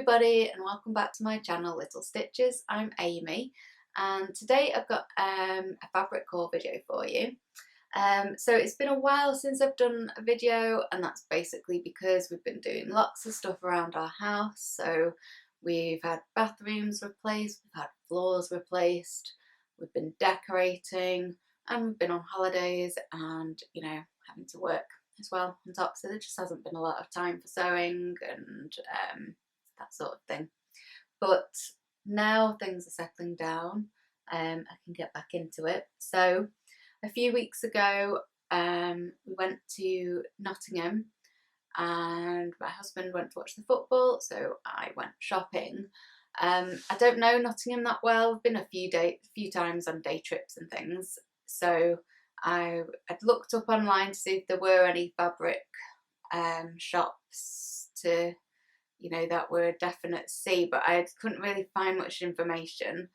everybody and welcome back to my channel Little Stitches. I'm Amy and today I've got a fabric haul video for you. So it's been a while since I've done a video, and that's basically because we've been doing lots of stuff around our house. So we've had bathrooms replaced, we've had floors replaced, we've been decorating, and we've been on holidays and, you know, having to work as well on top, so there just hasn't been a lot of time for sewing and that sort of thing. But now things are settling down, I can get back into it. So a few weeks ago we went to Nottingham and my husband went to watch the football, so I went shopping. I don't know Nottingham that well. I've been a few times on day trips and things, so I had looked up online to see if there were any fabric shops to, you know, that were a definite see, but I couldn't really find much information.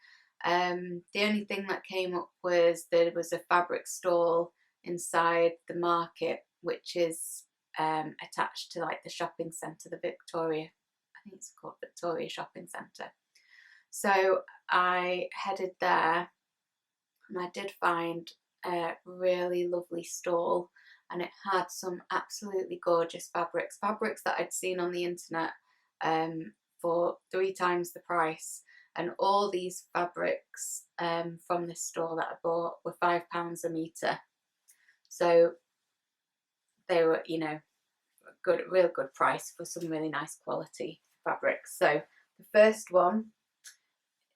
The only thing that came up was there was a fabric stall inside the market, which is attached to like the shopping centre, the Victoria, I think it's called Victoria Shopping Centre. So I headed there and I did find a really lovely stall, and it had some absolutely gorgeous fabrics that I'd seen on the internet for 3 times the price. And all these fabrics from this store that I bought were £5 a metre, so they were, you know, good, real good price for some really nice quality fabrics. So the first one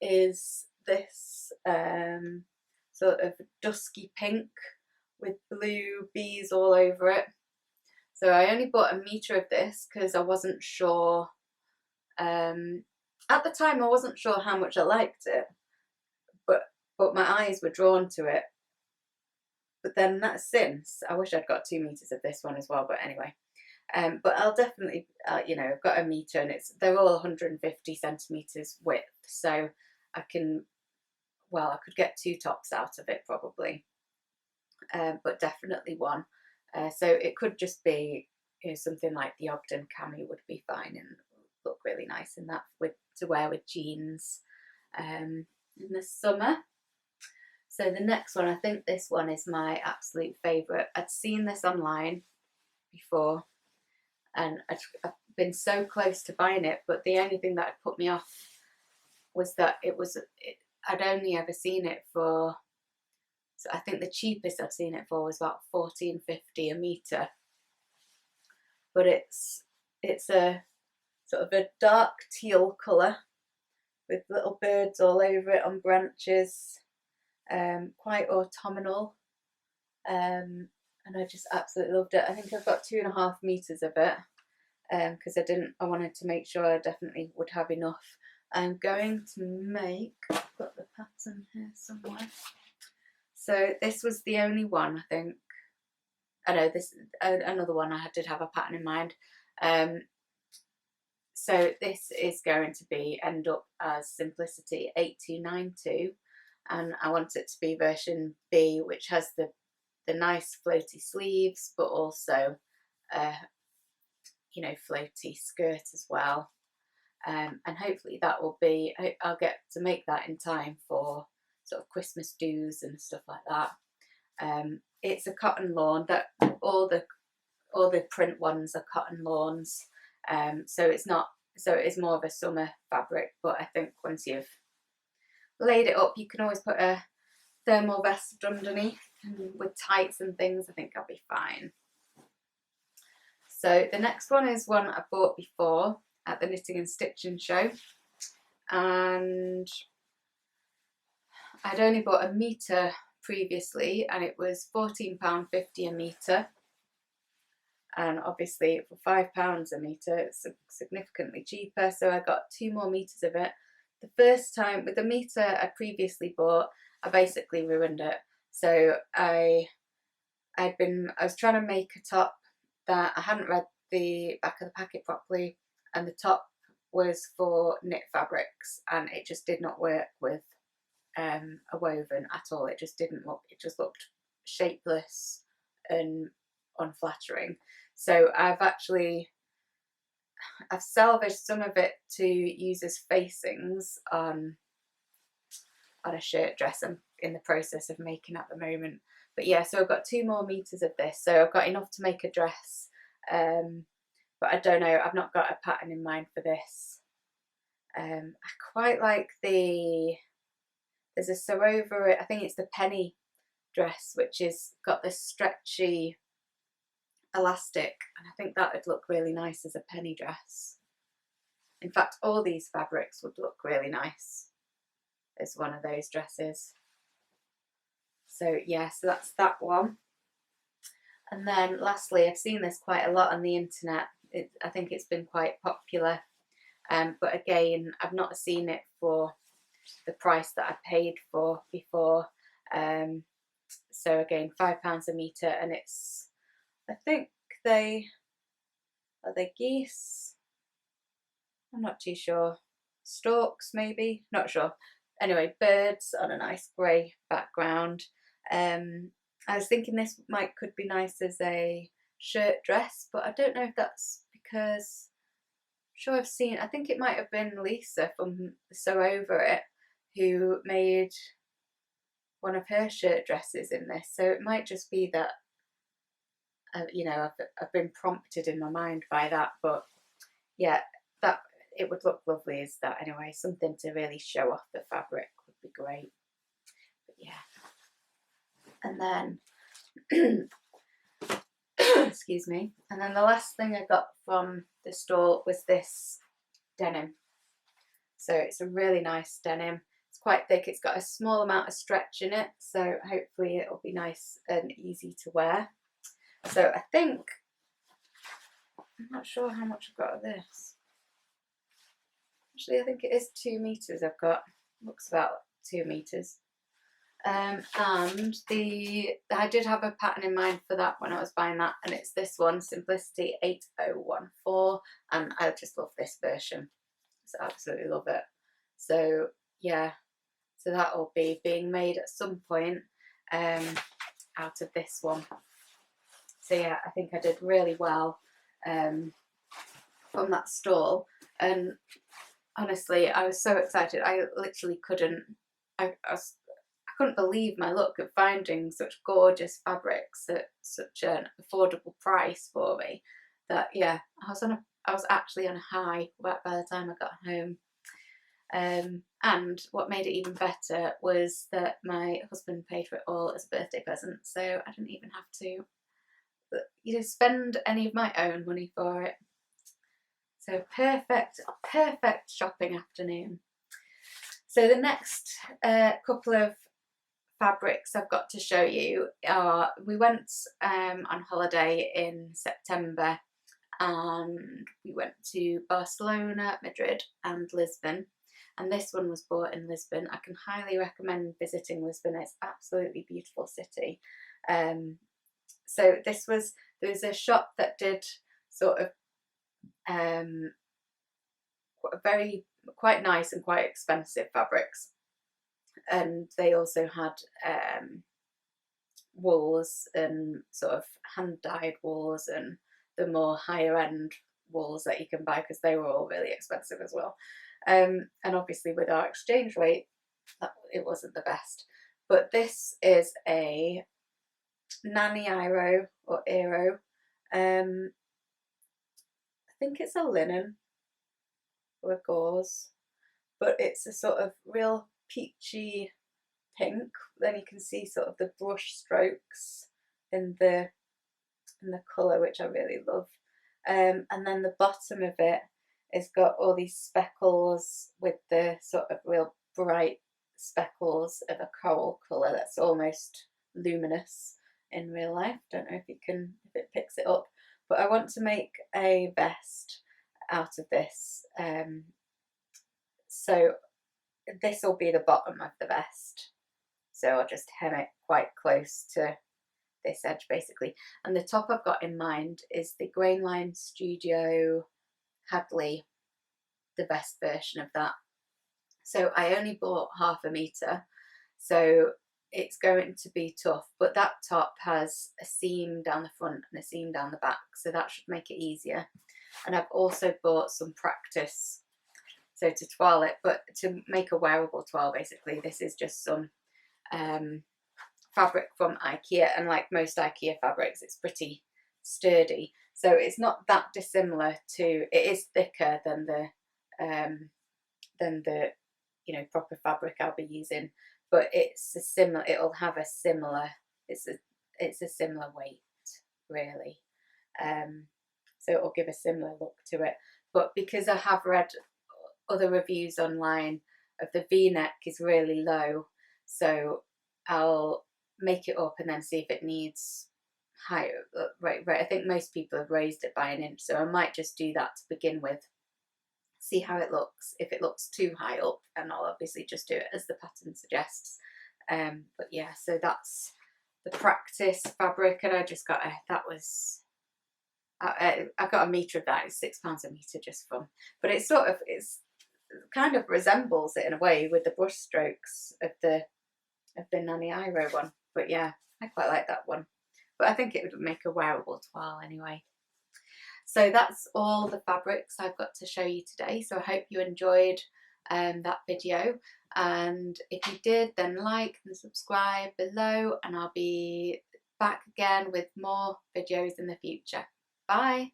is this sort of dusky pink with blue bees all over it. So I only bought a metre of this because I wasn't sure, at the time I wasn't sure how much I liked it, but my eyes were drawn to it. But then since, I wish I'd got 2 metres of this one as well, but anyway. But I'll definitely, you know, I've got a metre, and they're all 150 centimetres width, so I can, well, I could get 2 tops out of it probably, but definitely one. So it could just be, you know, something like the Ogden cami would be fine and look really nice in that, to wear with jeans in the summer. So the next one, I think this one is my absolute favourite. I'd seen this online before and I've been so close to buying it, but the only thing that had put me off was that I'd only ever seen it for, so I think the cheapest I'd seen it for was about $14.50 a metre. But it's a sort of a dark teal colour with little birds all over it on branches, quite autumnal, and I just absolutely loved it. I think I've got 2.5 metres of it because I wanted to make sure I definitely would have enough. I'm going to make, I've got the pattern here somewhere. So this was the only one, I think. I know this, another one I did have a pattern in mind. So this is going to end up as Simplicity 8292, and I want it to be version B, which has the nice floaty sleeves, but also you know, floaty skirt as well. And hopefully that will be, I'll get to make that in time for sort of Christmas do's and stuff like that. It's a cotton lawn, that all the print ones are cotton lawns, so it is more of a summer fabric. But I think once you've laid it up, you can always put a thermal vest underneath, and with tights and things I think I'll be fine. So the next one is one I bought before at the Knitting and Stitching show, and I'd only bought a metre previously and it was £14.50 a metre, and obviously for £5 a metre it's significantly cheaper, so I got 2 more metres of it. The first time with the metre I previously bought, I basically ruined it. So I was trying to make a top that I hadn't read the back of the packet properly, and the top was for knit fabrics and it just did not work with a woven at all. It just didn't look, it just looked shapeless and unflattering. So I've actually I've salvaged some of it to use as facings on a shirt dress I'm in the process of making at the moment. But yeah, so I've got 2 more meters of this, so I've got enough to make a dress. But I don't know, I've not got a pattern in mind for this. I quite like there's a sew over it, I think it's the penny dress, which is got this stretchy elastic, and I think that would look really nice as a penny dress. In fact, all these fabrics would look really nice as one of those dresses. So yeah, so that's that one. And then lastly, I've seen this quite a lot on the internet. I think it's been quite popular, but again, I've not seen it for the price that I paid for before. So again, £5 a metre, and it's, I think they geese? I'm not too sure. Storks maybe? Not sure. Anyway, birds on a nice grey background. I was thinking this could be nice as a shirt dress, but I don't know if that's because I'm sure I've seen, I think it might have been Lisa from Sew Over It who made one of her shirt dresses in this, so it might just be that you know, I've been prompted in my mind by that. But yeah, that it would look lovely as that anyway. Something to really show off the fabric would be great. But yeah, and then excuse me, and then the last thing I got from the store was this denim. So it's a really nice denim. It's quite thick, it's got a small amount of stretch in it, so hopefully it'll be nice and easy to wear. So I think, I'm not sure how much I've got of this. Actually, I think it is 2 meters I've got. Looks about 2 meters. And I did have a pattern in mind for that when I was buying that, and it's this one, Simplicity 8014, and I just love this version. I absolutely love it. So yeah, so that will be being made at some point out of this one. So yeah, I think I did really well from that stall, and honestly, I was so excited. I literally couldn't. I couldn't believe my luck at finding such gorgeous fabrics at such an affordable price for me. That yeah, I was actually on a high by the time I got home. And what made it even better was that my husband paid for it all as a birthday present, so I didn't even have to, you know, spend any of my own money for it. So perfect shopping afternoon. So the next couple of fabrics I've got to show you are, we went on holiday in September, and we went to Barcelona, Madrid and Lisbon, and this one was bought in Lisbon. I can highly recommend visiting Lisbon. It's an absolutely beautiful city. So there was a shop that did sort of quite nice and quite expensive fabrics, and they also had wools and sort of hand dyed wools and the more higher end wools that you can buy, because they were all really expensive as well. And obviously with our exchange rate, it wasn't the best. But this is a Nani Iro or Aero. I think it's a linen or a gauze, but it's a sort of real peachy pink. Then you can see sort of the brush strokes in the colour, which I really love. And then the bottom of it has got all these speckles with the sort of real bright speckles of a coral colour that's almost luminous in real life. Don't know if it picks it up, but I want to make a vest out of this. So this will be the bottom of the vest. So I'll just hem it quite close to this edge basically. And the top I've got in mind is the Grainline Studio Hadley, the vest version of that. So I only bought half a metre, so it's going to be tough, but that top has a seam down the front and a seam down the back, so that should make it easier. and I've also bought some practice, so to twirl it, but to make a wearable twirl basically. This is just some fabric from IKEA, and like most IKEA fabrics, it's pretty sturdy, so it's not that dissimilar to, it is thicker than the you know, proper fabric I'll be using, but it's a similar, it'll have a similar, it's a similar weight really, so it'll give a similar look to it. But because I have read other reviews online of the V-neck is really low, so I'll make it up and then see if it needs higher. Right, I think most people have raised it by an inch, so I might just do that to begin with, see how it looks. If it looks too high up, and I'll obviously just do it as the pattern suggests. But yeah, so that's the practice fabric, and I just got that was, I got a metre of that. It's £6 a metre just from, but it's sort of, it's kind of resembles it in a way with the brush strokes of the Nanny Iro one. But yeah, I quite like that one, but I think it would make a wearable twirl anyway. So that's all the fabrics I've got to show you today. So I hope you enjoyed that video, and if you did, then like and subscribe below, and I'll be back again with more videos in the future. Bye.